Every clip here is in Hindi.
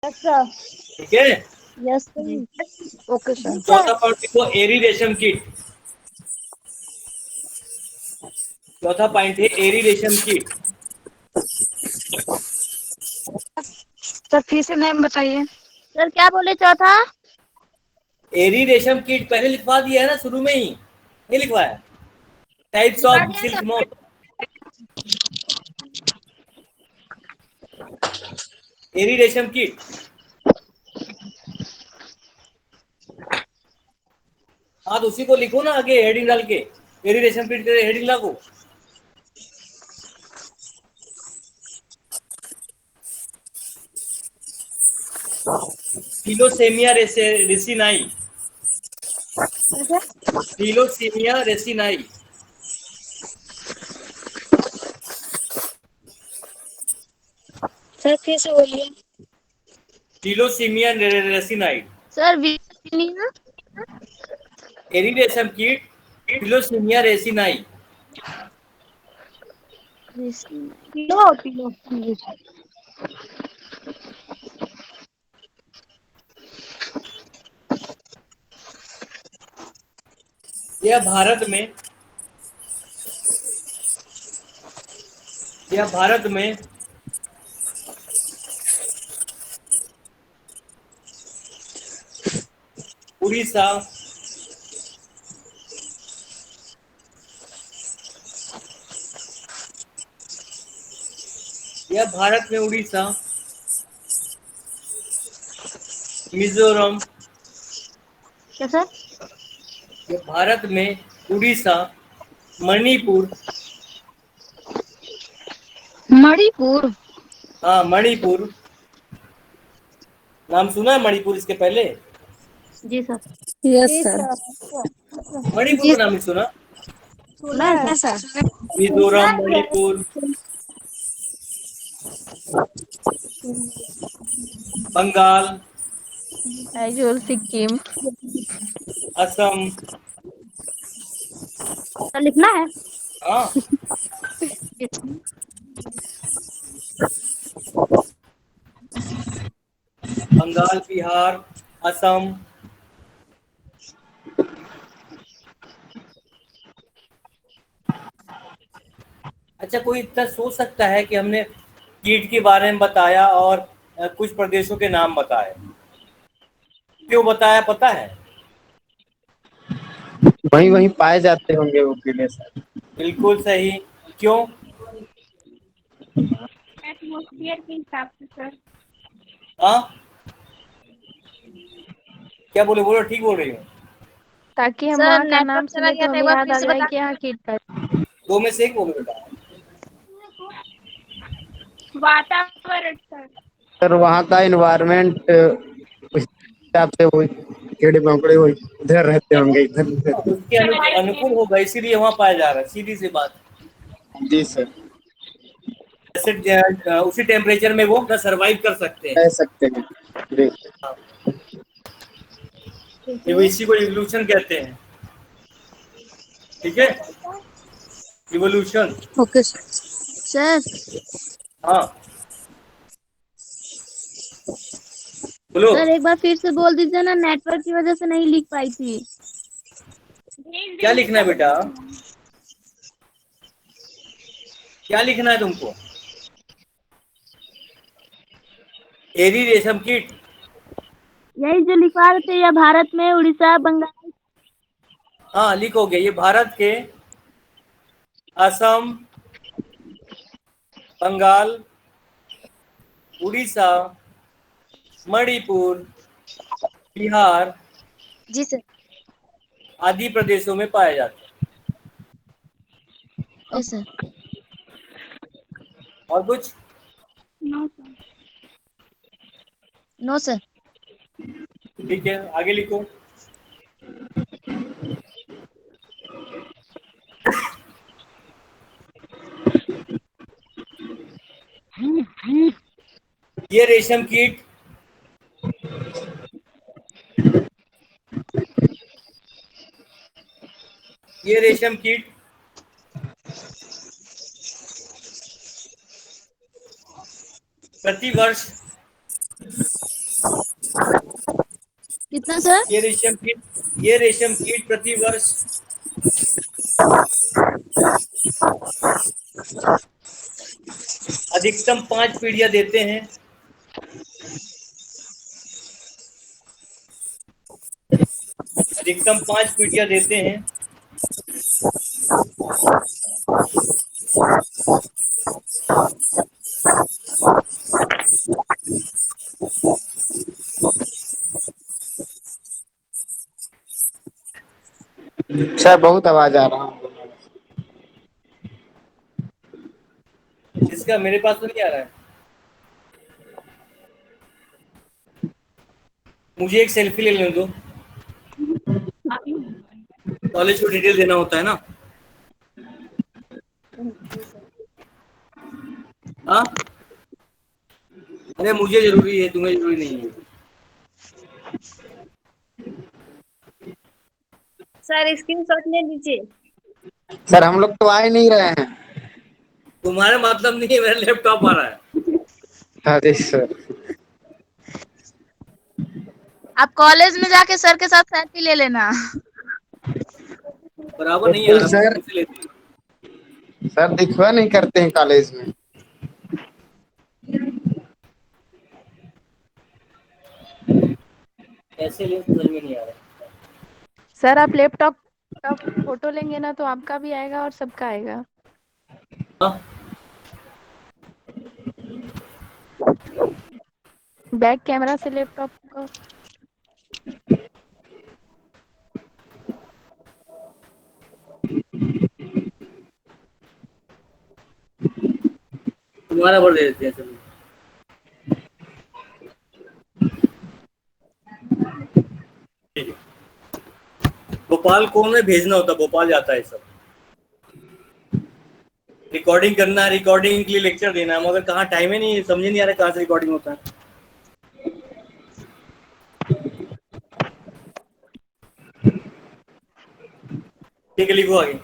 Yes sir. ठीक है। Yes sir. Okay sir. चौथा पॉइंट लिखो, एरी रेशम कीट। चौथा पॉइंट है एरी रेशम कीट। सर फिर से नेम बताइए। सर क्या बोले चौथा? एरी रेशम कीट पहले लिखवा दिया है ना, शुरू में ही नहीं लिखवाया? Types of silk moth. एरी रेशम कीट। हाँ तो उसी को लिखो ना आगे हेडिंग डाल के, एरी रेशम कीट के हेडिंग लागो। फिलोसेमिया रेसिनाई। फिलोसेमिया रेसिनाई। सर फिर से बोलिए। फिलोसेमिया रेसिनाई। सर विनिया। एरी रेशम कीट, फिलोसेमिया रेसिनाई। Pillow pillow. यह भारत में, यह भारत में उड़ीसा, यह भारत में उड़ीसा, मिजोरम, क्या सर? यह भारत में उड़ीसा, मणिपुर, मणिपुर। हाँ मणिपुर, नाम सुना है मणिपुर इसके पहले? जी sir. Yes sir. Manipur ji का नाम नहीं सुना? सुना है सर। मिजोरम, मणिपुर, बंगाल, आइजोल सिक्किम। असम। सर लिखना है। हाँ, बंगाल, बिहार, असम। अच्छा, कोई इतना सोच सकता है कि हमने कीट के बारे में बताया और कुछ प्रदेशों के नाम बताए? क्यों बताया पता है? वहीं वहीं पाए जाते होंगे वो कीड़े सर। बिल्कुल सही। क्यों? एटमॉस्फेयर के हिसाब से सर। हाँ, क्या बोले, बोलो, ठीक बोल रही हूँ। ताकि हम वहाँ का नाम सुने तो हमें याद आ जाए कि यहाँ कीट है। दो में से एक बोलो बेटा। वातावरण सर। सर वहाँ का इन्वायरमेंट उस हिसाब से वो कीड़े मकोड़े वो इधर रहते होंगे इधर उधर। उसके अनुकूल होगा, इसीलिए वहां पाया जा रहा है, सीधी सी बात। जी सर। जैसे उसी टेम्परेचर में वो अपना सर्वाइव कर सकते हैं। कह सकते हैं। जी हाँ, ये वो इसी को इवोल्यूशन कहते हैं। ठीक है, इवोल्यूशन। Okay sir. हाँ, बोलो। सर एक बार फिर से बोल दीजिए ना, नेटवर्क की वजह से नहीं लिख पाई थी। क्या लिखना है बेटा? क्या लिखना है तुमको? एरी रेशम कीट। यही जो लिखवा रहे थे, या भारत में उड़ीसा बंगाल। हाँ लिखोगे, ये भारत के असम, बंगाल, उड़ीसा, मणिपुर, बिहार जी सर। आदि प्रदेशों में पाए जाते हैं। Yes sir. और कुछ? No sir. No sir. ठीक है, आगे लिखो। ये रेशम कीट ये रेशम कीट प्रतिवर्ष कितना सर? ये रेशम कीट प्रति वर्ष अधिकतम 5 पीढ़ियां देते हैं। अधिकतम 5 पीढ़ियां देते हैं। सर बहुत आवाज आ रहा है। इसका मेरे पास तो नहीं आ रहा है। मुझे एक सेल्फी ले लेने दो। कॉलेज को डिटेल देना होता है ना। हाँ, अरे मुझे जरूरी है, तुम्हें जरूरी नहीं है। सर स्क्रीनशॉट ले लीजिए। सर हम लोग तो आ ही नहीं रहे हैं। तुम्हारा मतलब नहीं है, मेरा लैपटॉप आ रहा है। अरे सर आप कॉलेज में जाके सर के साथ सेल्फी ले लेना। बराबर नहीं आ रहा, सर मुझसे लेते हैं। सर दिखवा नहीं करते हैं कॉलेज में। कैसे ले समझ में नहीं आ रहा। सर आप लैपटॉप फोटो लेंगे ना तो आपका भी आएगा और सबका आएगा। हाँ? बैक कैमरा से लैपटॉप को तुम्हारा भर दे देते हैं। चलो ठीक है। भोपाल कौन में भेजना होता है, भोपाल जाता है सब। रिकॉर्डिंग करना है, रिकॉर्डिंग के लिए लेक्चर देना है, मगर कहाँ टाइम ही नहीं, समझ नहीं आ रहा कहाँ से रिकॉर्डिंग होता है। ठीक है, लिखो आगे।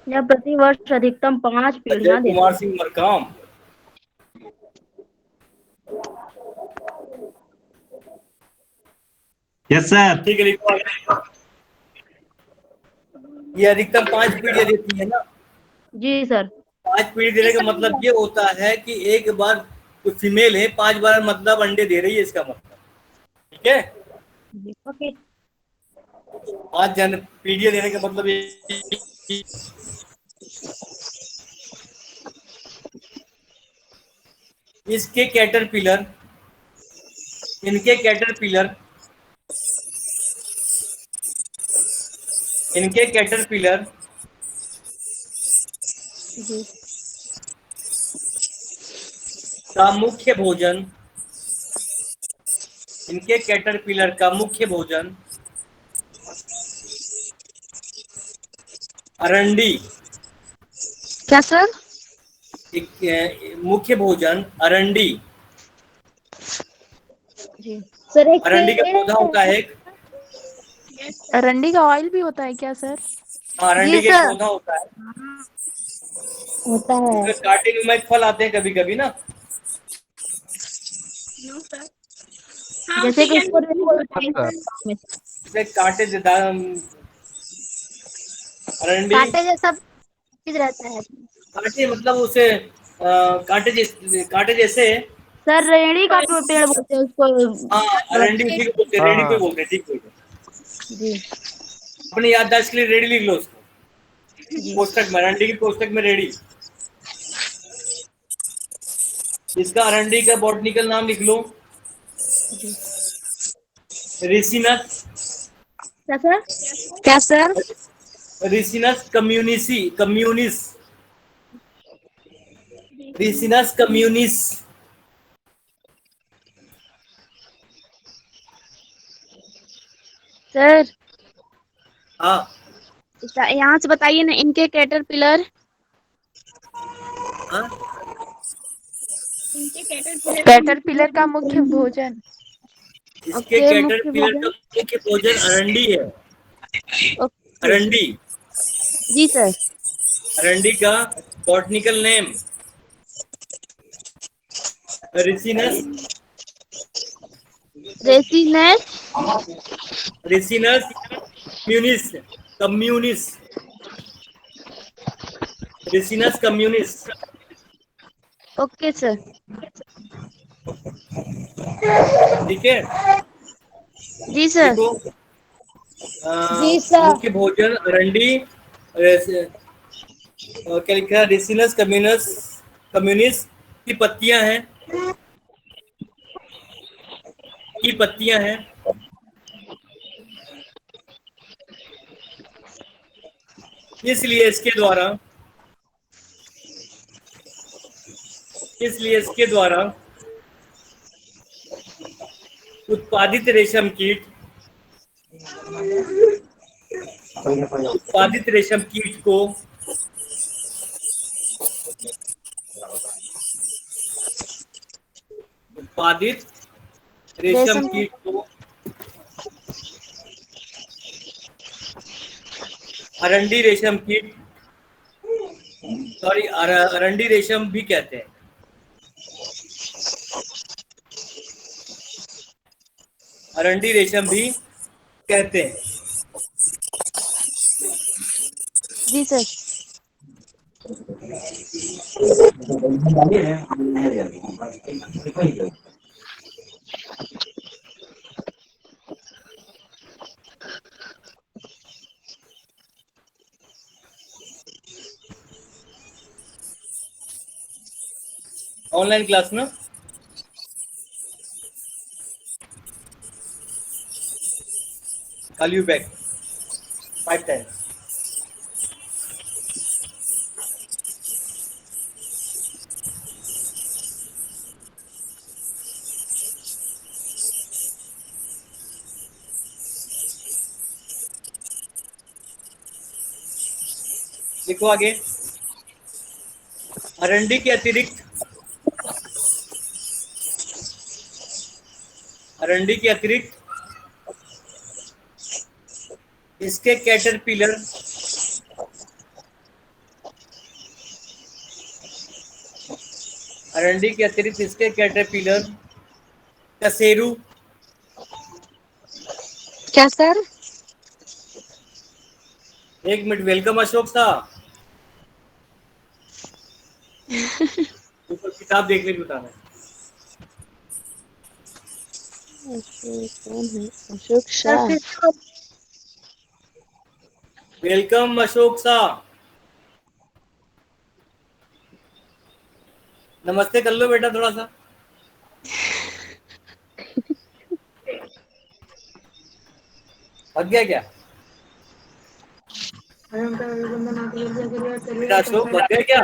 यह प्रति वर्ष अधिकतम 5 अजय पीढ़ियां देते कुमार हैं। सिंह मरकाम। Yes sir. ठीक है, लिखो आगे। ये अधिकतम 5 पीढ़ियां देती है ना। जी सर। 5 पीढ़ी देने का मतलब ये होता है कि एक बार जो फीमेल है 5 बार मतलब अंडे दे रही है, इसका मतलब। ठीक है, ओके। 5 पीढ़ियां देने का मतलब ये। इसके कैटरपिलर, इनके कैटरपिलर, इनके कैटरपिलर जी। का मुख्य भोजन, इनके कैटरपिलर का मुख्य भोजन अरंडी। क्या सर? एक मुख्य भोजन अरंडी। जी सर। एक अरंडी का पौधा होता है एक। अरंडी का ऑयल भी होता है क्या सर? अरंडी जी का सर। पौधा होता है, होता है। इसमें कांटे नुमा फल आते हैं कभी कभी ना। जैसे कि इसको इसमें कांटे अरंडी कांटे जैसा चीज रहता है। कांटे मतलब उसे कांटे जैसे। सर रेड़ी का पेड़ बोलते हैं उसको। हाँ, अरंडी उसी को बोलते हैं, रेडी को बोलते हैं। ठीक है, जी। अपनी याददाश्त के लिए रेडी लिख लो उसको जी। कोष्टक में, अरंडी की कोष्टक में रेडी। इसका अरंडी का बॉटनिकल नाम लिख लो, रिसिनस। क्या सर? क्या sir? Ricinus communis, Ricinus communis. Sir हाँ, यहाँ से बताइए ना, इनके कैटरपिलर। हाँ, कैटरपिलर का मुख्य भोजन। इसके कैटरपिलर का मुख्य भोजन अरंडी है। अरंडी। जी सर। अरंडी का botanical name ricinus ricinus ricinus munis communis ricinus communis. Okay sir. ठीक है, जी सर। देखो जी सर। मुख्य भोजन अरंडी, क्या लिखा है, रेसिनस कम्युनिस कम्युनिस की पत्तियां हैं, की पत्तियां हैं। इसलिए इसके द्वारा उत्पादित रेशम कीट उत्पादित रेशम कीट को उत्पादित रेशम रेशम कीट को अरंडी रेशम कीट, सॉरी अरंडी रेशम भी कहते हैं। अरंडी रेशम भी कहते हैं। जी सर। ऑनलाइन क्लास ना, कॉल यू बैक 5 times। लिखो आगे, अरंडी के अतिरिक्त इसके कैटरपिलर अरंडी के अतिरिक्त इसके कैटरपिलर कसेरू, क्या सर? एक मिनट, वेलकम अशोक साहब, ऊपर किताब देखने की बताना है। कौन है? अशोक शाह। वेलकम अशोक साहब, नमस्ते कर लो बेटा थोड़ा सा। थक गया क्या बेटा अशोक, थक गए क्या?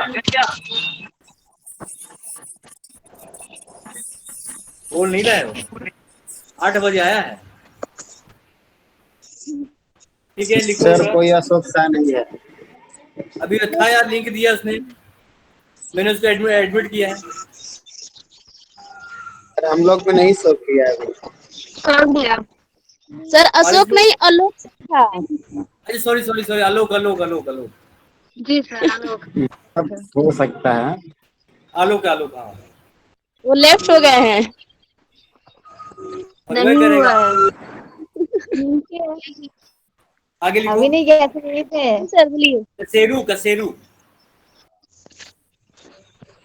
बोल नहीं रहे हो, 8 बजे आया है। ठीक है, लिखो सर सर। कोई अशोक शाह नहीं है। अभी था यार, लिंक दिया उसने, मैंने उसको एडमिट किया है। सर हम लोग में नहीं शो किया है अभी। कौन दिया? सर अशोक नहीं, आलोक था। अरे सॉरी सॉरी सॉरी, आलोक आलोक आलोक आलोक जी सर। आलोक। सब हो सकता है। आलोक आलोक, हाँ वो लेफ्ट हो गए हैं। और वह नहीं हुआ करेगा। है। आगे लिखो, अभी नहीं गए थे सर, बोलिए। कसेरू कसेरू,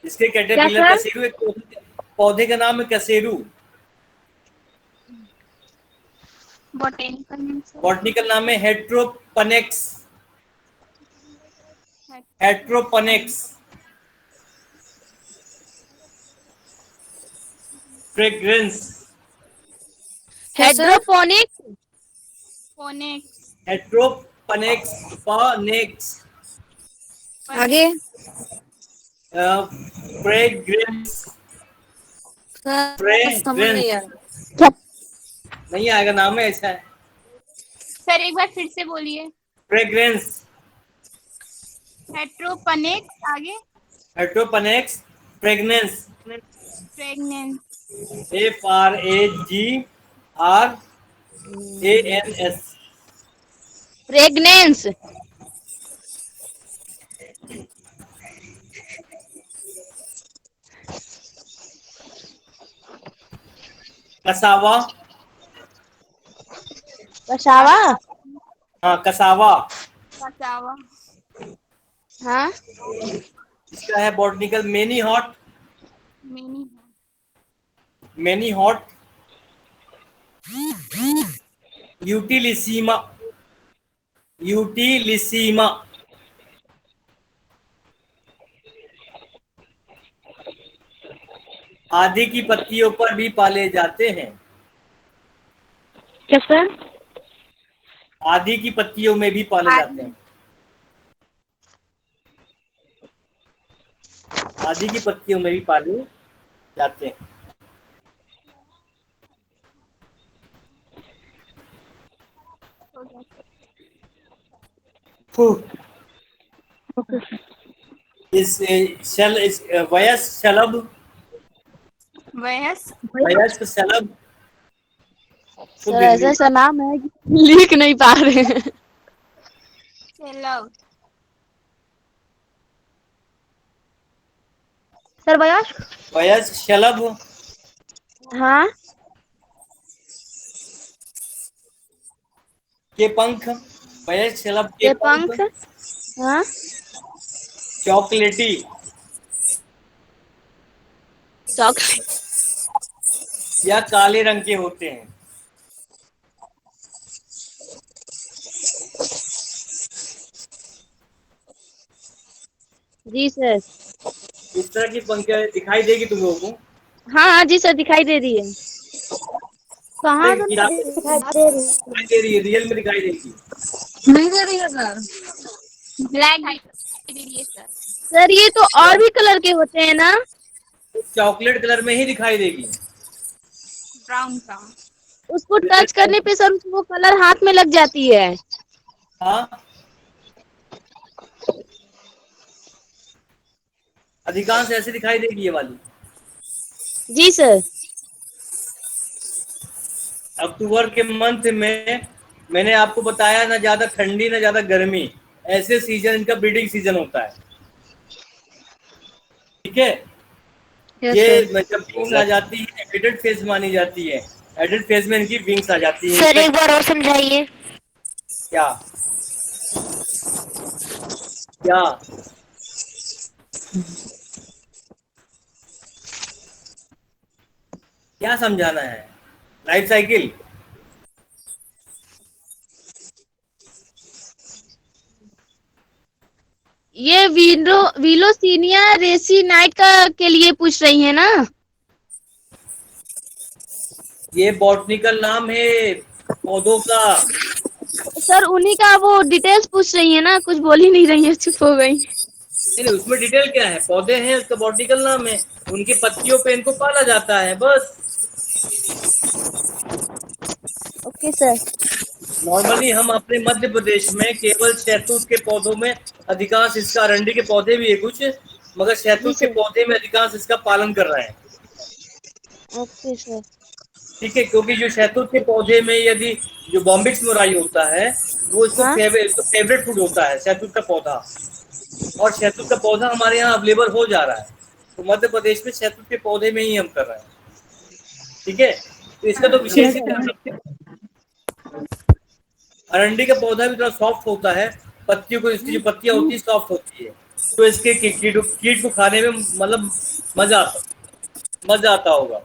इसके क्या कैटरपिलर सर? कसेरू, एक पौधे का नाम है कसेरू। बॉटनिकल नाम है हेट्रोपनेक्स। हेट्रोपनेक्स फ्रेग्रेंस। हाइड्रोपोनिक। हेट्रोपनेक्स पनेक्स आगे फ्रेग्रेंस। समझ नहीं फ्रेग्रेंस आया। नहीं आएगा, नाम है ऐसा है, सर एक बार फिर से बोलिए। फ्रेग्रेंस। हेट्रोपनेक्स, आगे Heteropanax fragrans, fragrans. FRAGRANS। Fragrans. Cassava cassava. हाँ, कसावा। कसावा। हाँ। इसका है botanical Manihot. Manihot. Manihot. Utilissima. Utilissima. आदि की पत्तियों पर भी पाले जाते हैं। क्या सर? आदि की पत्तियों में भी पाले जाते हैं। आदि की पत्तियों में भी पाले जाते हैं। फू। इस वयस्क शलभ। वयस्क। वयस्क शलभ। सर ऐसा ऐसा नाम है कि लिख नहीं पा रहे हैं। शलभ। सर वयस्क। वयस्क शलभ हाँ। के पंख। वयस्क शलभ के ये पंख पंख। हाँ। चॉकलेटी चॉकलेट। या काले रंग के होते हैं। जी सर। इस तरह की पंक्तियां दिखाई देगी तुम लोगों को। हाँ हाँ जी सर, दिखाई दे रही है। कहाँ तो दिखाई नहीं दिखाई दे रही है। दे रही है, रियल में दिखाई देगी। नहीं दे रही है सर। ब्लैक दे रही है सर। सर ये तो और भी कलर के होते हैं ना? चॉकलेट कलर में ही दिखाई देगी। Brown brown. उसको टच करने पे सर वो कलर हाथ में लग जाती है। हाँ, अधिकांश ऐसे दिखाई देगी ये वाली। जी सर। अक्टूबर के मंथ में मैंने आपको बताया, ना ज्यादा ठंडी ना ज्यादा गर्मी, ऐसे सीजन इनका ब्रीडिंग सीजन होता है। ठीक है। यस ये सर। जब विंग्स आ जाती है, एडल्ट फेज मानी जाती है। एडल्ट फेज में इनकी विंग्स आ जाती है। सर एक बार और समझाइए। क्या क्या क्या समझाना है? Life cycle. ये विलोसिनिया रेसिनाइट का के लिए पूछ रही है ना? ये बॉटनिकल नाम है पौधों का। सर उन्हीं का वो डिटेल्स पूछ रही है ना, कुछ बोल ही नहीं रही है, चुप हो गई। नहीं, उसमें डिटेल क्या है? पौधे हैं, उसका बॉटनिकल नाम है। उनकी पत्तियों पे इनको पाला जाता है, बस। Okay sir. नॉर्मली हम अपने मध्य प्रदेश में केवल शहतूत के पौधों में अधिकांश, इसका अरंडी के पौधे भी है कुछ, मगर जी शहतूत के सर। पौधे में अधिकांश इसका पालन कर रहे हैं। Okay sir. ठीक है, क्योंकि जो शहतूत के पौधे में यदि जो बॉम्बिक्स मोराई होता है, वो इसको हाँ। फेवरेट फूड होता है, शहतूत का पौधा। और शहतूत का पौधा हमारे यहाँ अवेलेबल हो जा रहा है, तो मध्य प्रदेश में शहतूत के पौधे में ही हम कर रहे हैं। ठीक है, तो इसका तो विशेष ही ध्यान रखते हैं। अरंडी का पौधा भी थोड़ा सॉफ्ट होता है, पत्तियों को, इसकी जो पत्तियां होती है सॉफ्ट होती है, तो इसके कीट को खाने में मतलब मजा आता होगा।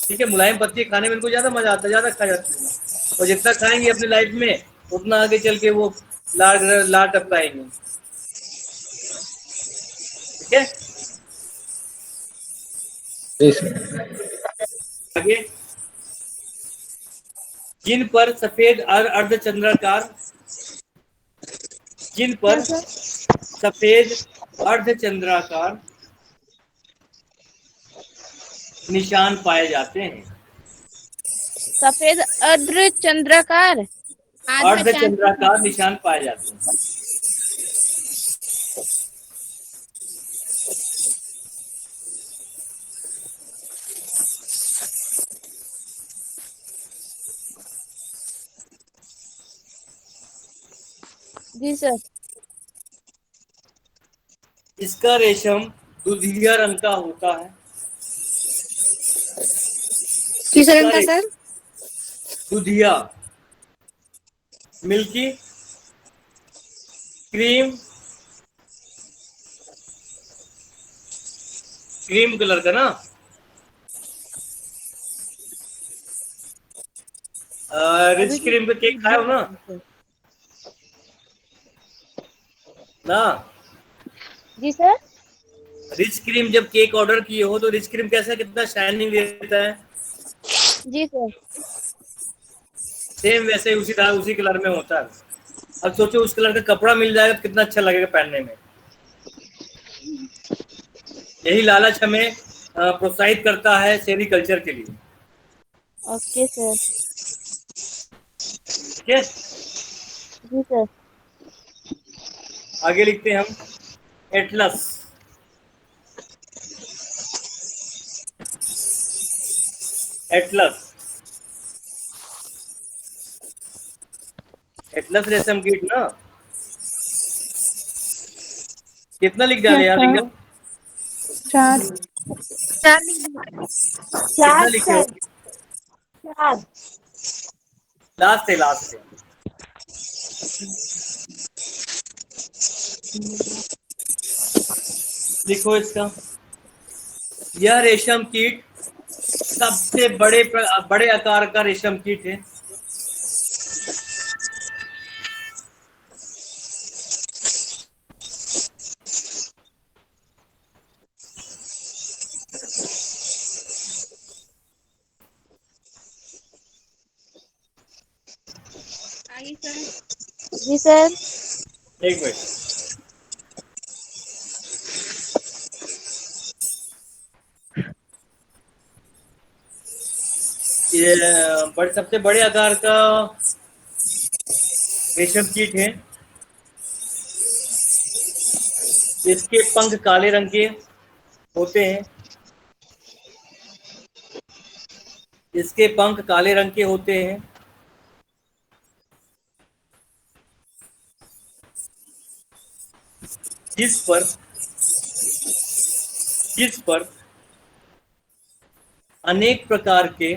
ठीक है, मुलायम पत्ती खाने में इनको ज्यादा मजा आता है, ज्यादा खा जाती है, और जितना खाएंगे अपनी लाइफ में उतना आगे चल के वो लाड लाड टपकाएंगे। ठीक है, आगे। जिन पर सफेद अर्धचंद्राकार जिन क्या पर सर? सफेद अर्धचंद्राकार निशान पाए जाते हैं। सफेद अर्धचंद्राकार। अर्धचंद्राकार निशान पाए जाते हैं। जी सर। इसका रेशम दुधिया रंग का होता है। किस इसका रंग का रे- सर? दूधिया, मिल्की, क्रीम, क्रीम कलर का ना, रिच क्रीम का केक खाए हो ना? ना, जी सर। रिच क्रीम जब केक ऑर्डर किए हो तो रिच क्रीम कैसा कितना शाइनिंग देता है, जी सर। सेम वैसे उसी तरह उसी कलर में होता है। अब सोचो उस कलर का कपड़ा मिल जाएगा तो कितना अच्छा लगेगा पहनने में। यही लालच हमें प्रोत्साहित करता है सेरिकल्चर के लिए। Okay sir. ठीक है, जी सर। आगे लिखते हैं हम एटलस। एटलस, एटलस रेशम कीट ना, कितना लिख डाले यार लिंगम? 4। कितना लिखे हो? लास्ट है, लास्ट है। लिखो इसका। यह रेशम कीट सबसे बड़े आकार का रेशम कीट है। आगे सर। जी सर। एक मिनट, ये सबसे बड़े आकार का रेशम कीट है। इसके पंख काले रंग के होते हैं। इसके पंख काले रंग के होते हैं। जिस पर जिस पर अनेक प्रकार के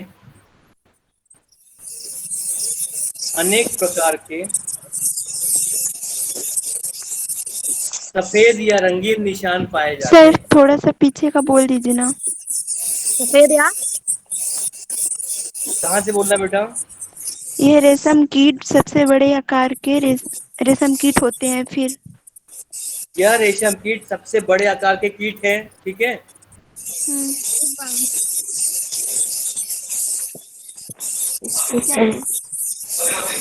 सफेद या रंगीन निशान पाए जाते सर हैं। थोड़ा सा पीछे का बोल दीजिए ना। सफेद या कहाँ से बोलना बेटा? ये रेशम कीट सबसे बड़े आकार के रेशम कीट होते हैं। फिर यह रेशम कीट सबसे बड़े आकार के कीट है। ठीक है,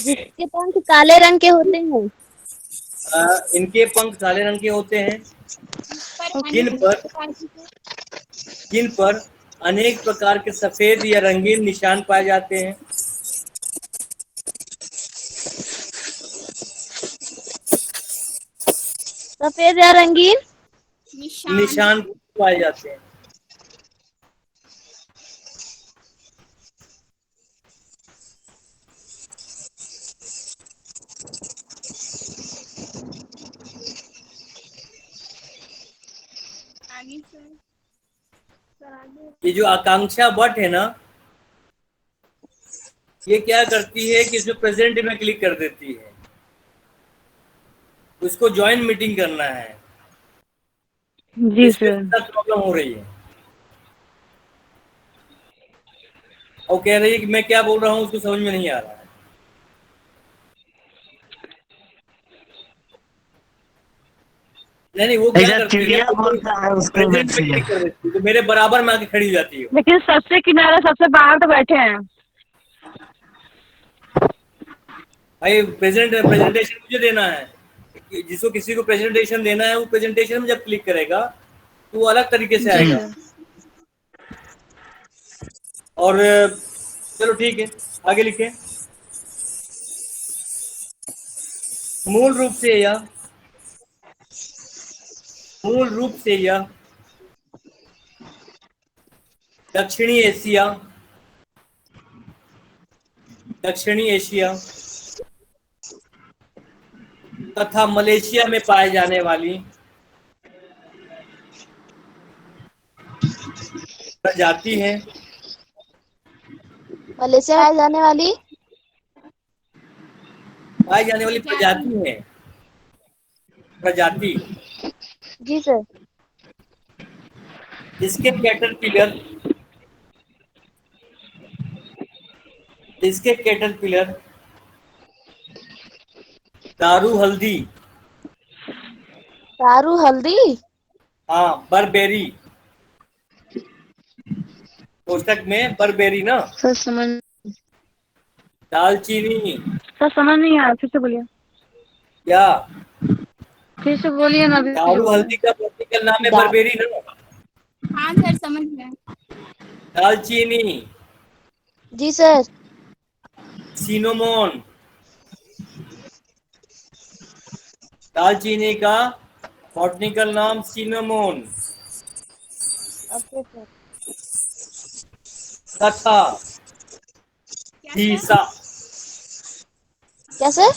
जिसके पंख काले रंग के होते हैं। इनके पंख काले रंग के होते हैं। पर जिन अनेक पर प्रकार की जिन पर अनेक प्रकार के सफेद या रंगीन निशान पाए जाते हैं। सफेद या रंगीन निशान पाए जाते हैं। आगे सर। सर आगे। ये जो आकांक्षा बट है ना, ये क्या करती है कि इसमें प्रेजेंट में क्लिक कर देती है। उसको ज्वाइन मीटिंग करना है। जी इसमें सर। प्रॉब्लम हो रही है और कह रही है कि मैं क्या बोल रहा हूँ उसको समझ में नहीं आ रहा है। नहीं वो क्या करती है, चिड़िया बोलता है उसको प्रेजेंट में क्लिक कर देती है तो मेरे बराबर में आके खड़ी हो जाती है। लेकिन सबसे किनारे सबसे बाहर तो बैठे हैं। भाई प्रेजेंटेशन मुझे देना है। जिसको किसी को प्रेजेंटेशन देना है वो प्रेजेंटेशन में जब क्लिक करेगा तो वो अलग तरीके से आएगा। और चलो ठीक है, आगे लिखें। मूल रूप से यह दक्षिणी एशिया तथा मलेशिया में पाए जाने वाली प्रजाति है। मलेशिया में पाई जाने वाली पाई जाने वाली प्रजाति है, प्रजाति। जी सर। इसके कैटरपिलर, इसके कैटरपिलर दारू हल्दी, दारू हल्दी। हाँ बरबेरी, कोष्टक में बरबेरी ना, सर समझ। दालचीनी, सर समझ नहीं आया, फिर से बोलिए। या फिर से बोलिए ना, अभी दारू हल्दी का प्रैक्टिकल नाम है दा- बरबेरी ना। हाँ सर समझ गए। दालचीनी, जी सर। सिनोमोन, दालचीनी का बॉटनिकल नाम सिनोमोन। Okay sir. तथा क्या सर? भीसा, क्या सर?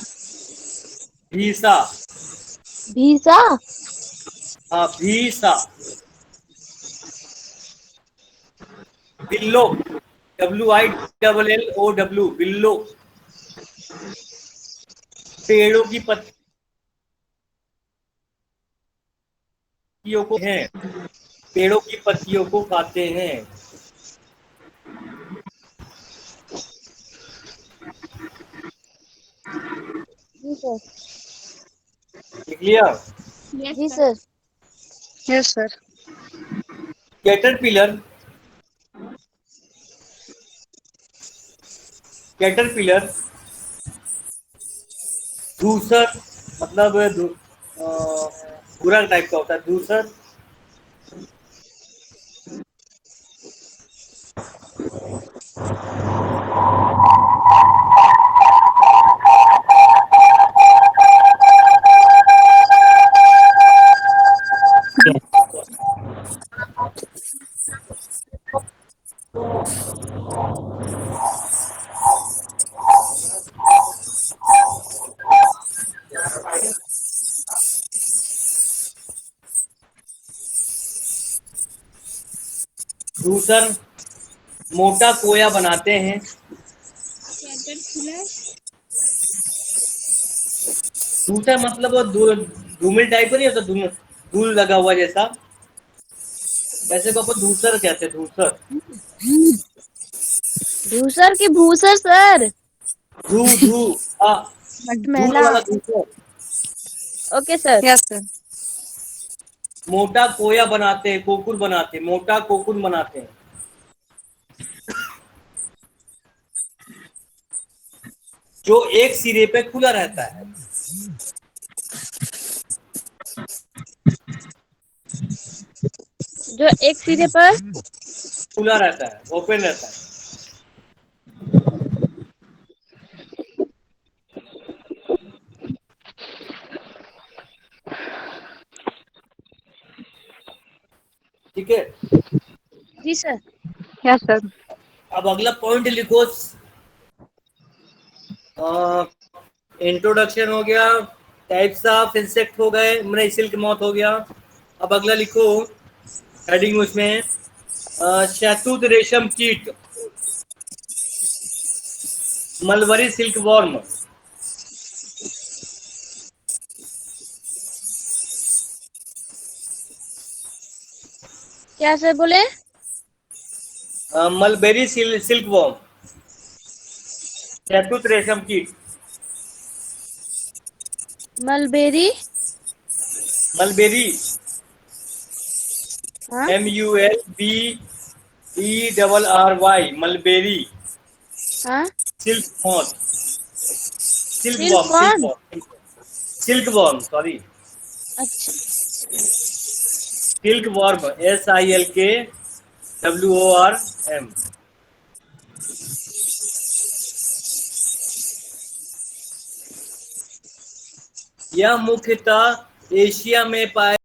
Visa, visa. हाँ भीसा, बिल्लो, WILLO, बिल्लो, पेड़ों की पत्तियों को हैं, पेड़ों की पत्तियों को खाते हैं। जी सर। लिख लिया। यस जी sir. Sir. Yes sir. Caterpillar, caterpillar धूसर, मतलब बुरा टाइप का होता है धूसर। धूसर मोटा कोया बनाते हैं। कैटरपिलर। धूसर मतलब वो धूमिल टाइप का नहीं होता, धूल लगा हुआ जैसा, वैसे को अपन धूसर कहते हैं, धूसर। धूसर की भूसर सर। धू धू हाँ, धूल मटमैला। वाला धूसर। Okay sir. Yes sir. मोटा कोया बनाते हैं, कोकुर बनाते हैं, मोटा कोकुर बनाते हैं। जो एक सिरे पे खुला रहता है। जो एक सिरे पर। खुला रहता है, ओपन रहता है। ठीक है। जी सर। Yes sir. अब अगला पॉइंट लिखो। इंट्रोडक्शन हो गया, टाइप्स ऑफ इंसेक्ट हो गए, मैंने सिल्क मौत हो गया। अब अगला लिखो हेडिंग उसमें शहतूत रेशम कीट, मलबरी सिल्क वॉर्म, क्या सर बोले? मलबेरी सिल्क वॉर्म, शहतूत रेशम कीट, मलबेरी। मलबेरी, हाँ। MULBERRY, मलबेरी हाँ। Silk moth, silk silkworm, silkworm. Worm, silkworm, sorry, अच्छा। Silkworm, SILKWORM। यह मुख्यतः एशिया में पाए